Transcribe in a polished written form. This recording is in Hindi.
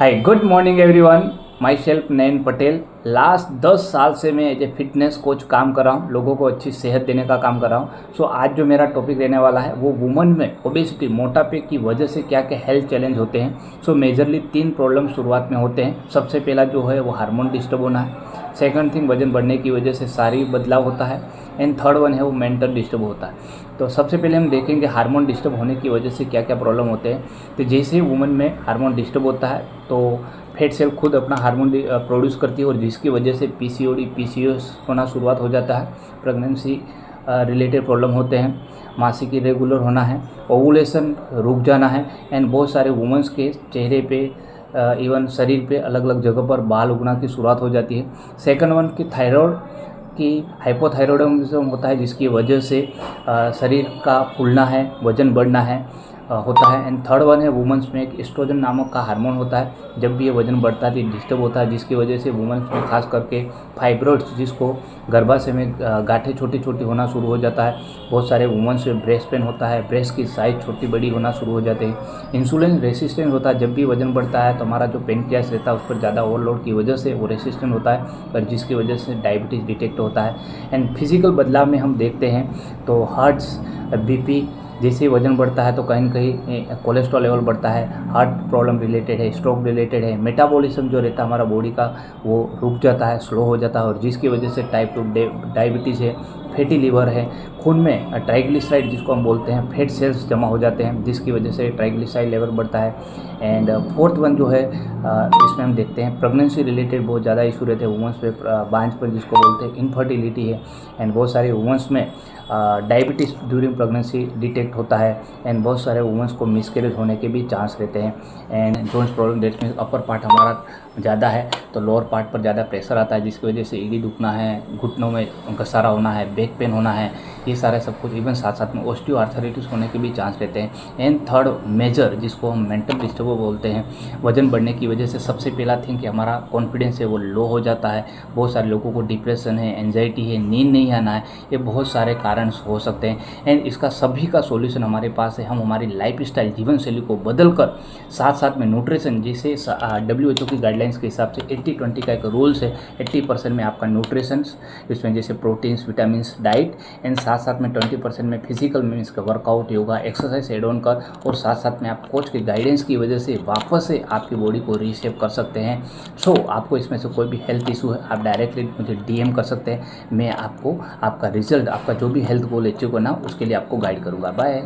Hi good morning everyone. My self Nayan Patel. Last 10 साल से मैं एज ए फिटनेस कोच काम कर रहा हूँ, लोगों को अच्छी सेहत देने का काम कर रहा हूँ। सो आज जो मेरा टॉपिक रहने वाला है वो वुमेन में ओबेसिटी, मोटापे की वजह से क्या क्या हेल्थ चैलेंज होते हैं। सो मेजरली 3 प्रॉब्लम शुरुआत में होते हैं। सबसे पहला जो है वो हार्मोन डिस्टर्ब होना है। सेकंड थिंग वजन बढ़ने की वजह से शारीरिक बदलाव होता है। एंड थर्ड वन है वो मेंटल डिस्टर्ब होता है। तो सबसे पहले हम देखेंगे हार्मोन डिस्टर्ब होने की वजह से क्या क्या प्रॉब्लम होते हैं। तो जैसे ही वुमेन में हार्मोन डिस्टर्ब होता है तो फैट सेल खुद अपना हार्मोन प्रोड्यूस करती है और जिसकी वजह से पीसीओडी पीसीओएस होना शुरुआत हो जाता है। प्रेगनेंसी रिलेटेड प्रॉब्लम होते हैं, मासिक इरेगुलर होना है, ओवुलेशन रुक जाना है। एंड बहुत सारे वुमेंस के चेहरे पे इवन शरीर पे अलग अलग जगह पर बाल उगना की शुरुआत हो जाती है। सेकंड वन की थायराइड की हाइपोथायराइडिज्म होता है जिसकी वजह से शरीर का फूलना है, वजन बढ़ना है होता है। एंड थर्ड वन है वुमेंस में एक एस्ट्रोजन नामक का हार्मोन होता है। जब भी ये वजन बढ़ता है तो डिस्टर्ब होता है जिसकी वजह से वुमेंस में खास करके फाइब्रॉइड्स, जिसको गर्भाशय में गांठें छोटी छोटी होना शुरू हो जाता है। बहुत सारे वुमेंस में ब्रेस्ट पेन होता है, ब्रेस्ट की साइज छोटी बड़ी होना शुरू हो जाते हैं। इंसुलिन रेसिस्टेंट होता है, जब भी वजन बढ़ता है तो हमारा जो पेनक्रियास रहता है उस पर ज़्यादा ओवरलोड की वजह से वो रेसिस्टेंट होता है, पर जिसकी वजह से डायबिटीज़ डिटेक्ट होता है। एंड फिजिकल बदलाव में हम देखते हैं तो हार्ट्स, बीपी, जैसे वजन बढ़ता है तो कहीं न कहीं कोलेस्ट्रॉल लेवल बढ़ता है, हार्ट प्रॉब्लम रिलेटेड है, स्ट्रोक रिलेटेड है। मेटाबॉलिज्म जो रहता है हमारा बॉडी का वो रुक जाता है, स्लो हो जाता है और जिसकी वजह से टाइप 2 डायबिटीज़ है, फैटी लीवर है, खून में ट्राइग्लिसराइड जिसको हम बोलते हैं, फैट सेल्स जमा हो जाते हैं जिसकी वजह से ट्राइग्लिसराइड लेवल बढ़ता है। एंड फोर्थ वन जो है इसमें हम देखते हैं प्रेगनेंसी रिलेटेड बहुत ज़्यादा इशू रहते हैं वुमेंस पे, बांझपन जिसको बोलते हैं, इनफर्टिलिटी है। एंड बहुत सारे वुमेंस में डायबिटीज़ ड्यूरिंग प्रेगनेंसी डिटेक्ट होता है। एंड बहुत सारे वुमेंस को मिसकैरेज होने के भी चांस रहते हैं। एंड जॉइंट्स प्रॉब्लम, डेट में अपर पार्ट हमारा ज़्यादा है तो लोअर पार्ट पर ज़्यादा प्रेशर आता है जिसकी वजह से एड़ी दुखना है, घुटनों में घसारा होना है, बैक पेन होना है, ये सारा सब कुछ। इवन साथ साथ में ऑस्टियोआर्थराइटिस होने के भी चांस रहते हैं। एंड थर्ड मेजर जिसको हम मेंटल डिस्टर्ब बोलते हैं, वजन बढ़ने की वजह से सबसे पहला थिंग कि हमारा कॉन्फिडेंस है वो लो हो जाता है। बहुत सारे लोगों को डिप्रेशन है, एंजाइटी है, नींद नहीं आना है, ये बहुत सारे कारण हो सकते हैं। एंड इसका सभी का सॉल्यूशन हमारे पास है। हम हमारी लाइफस्टाइल, जीवन शैली को बदल कर साथ साथ में न्यूट्रिशन, जैसे WHO की गाइडलाइंस के हिसाब से 80-20 का एक रूल्स है। 80% में आपका न्यूट्रिशन, इसमें जैसे प्रोटीन्स, विटामिन, डाइट, एंड साथ साथ में 20% में फिजिकल मीन्स का workout, yoga, exercise add on कर, और साथ साथ में आप कोच के गाइडेंस की वजह से वापस से आपकी बॉडी को रीशेप कर सकते हैं। सो आपको इसमें से कोई भी हेल्थ इशू है आप डायरेक्टली मुझे DM कर सकते हैं। मैं आपको आपका रिजल्ट, आपका जो भी हेल्थ गोल अचीव करना उसके लिए आपको गाइड करूँगा। बाय।